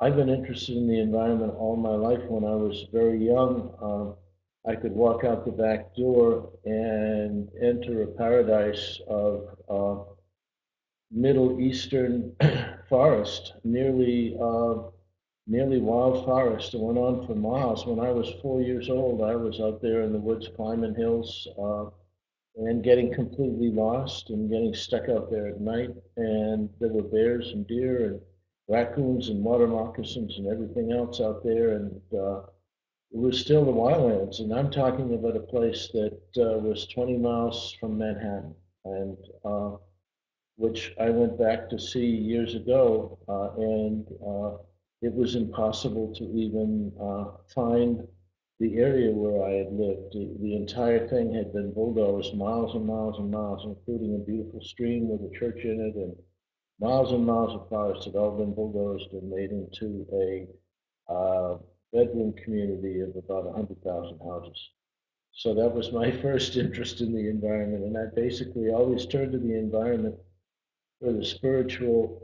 I've been interested in the environment all my life. When I was very young, I could walk out the back door and enter a paradise of Middle Eastern forest, nearly wild forest. It went on for miles. When I was 4 years old, I was out there in the woods climbing hills and getting completely lost and getting stuck out there at night. And there were bears and deer and raccoons and water moccasins and everything else out there. And it was still the wildlands. And I'm talking about a place that was 20 miles from Manhattan. And which I went back to see years ago, and it was impossible to even find the area where I had lived. The entire thing had been bulldozed miles and miles and miles, including a beautiful stream with a church in it, and miles of forest had all been bulldozed and made into a bedroom community of about 100,000 houses. So that was my first interest in the environment, and I basically always turned to the environment for the spiritual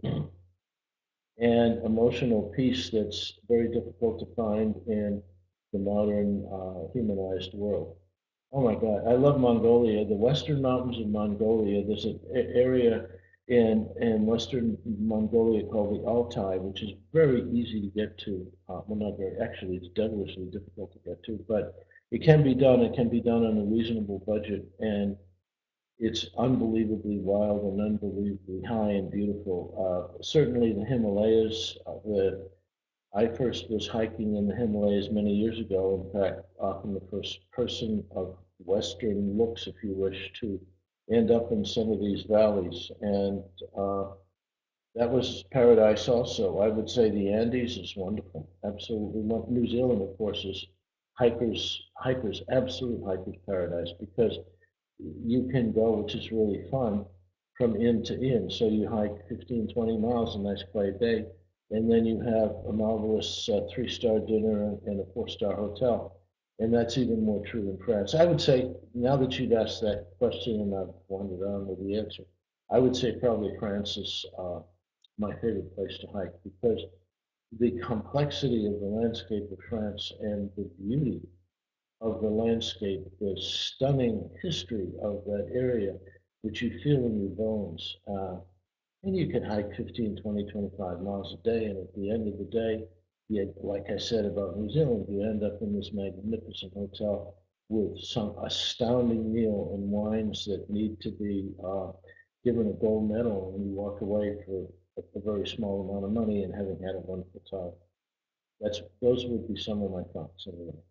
and emotional peace that's very difficult to find in the modern humanized world. Oh my God, I love Mongolia. The Western Mountains of Mongolia. There's an area in Western Mongolia called the Altai, which is very easy to get to. Well, not very. Actually, it's devilishly difficult to get to, but it can be done. It can be done on a reasonable budget, and it's unbelievably wild and unbelievably high and beautiful. Certainly, the Himalayas. I first was hiking in the Himalayas many years ago. In fact, often the first person of Western looks, if you wish, to end up in some of these valleys, and that was paradise. Also, I would say the Andes is wonderful. Absolutely, New Zealand, of course, is absolute hikers paradise because you can go, which is really fun, from inn to inn. So you hike 15, 20 miles a nice quiet day, and then you have a marvelous three-star dinner and a four-star hotel. And that's even more true in France. I would say, now that you've asked that question and I've wandered on with the answer, I would say probably France is my favorite place to hike because the complexity of the landscape of France and the beauty of the landscape, the stunning history of that area, which you feel in your bones. And you can hike 15, 20, 25 miles a day. And at the end of the day, you, like I said about New Zealand, you end up in this magnificent hotel with some astounding meal and wines that need to be given a gold medal, and you walk away for a very small amount of money and having had a wonderful time. Those would be some of my thoughts anyway.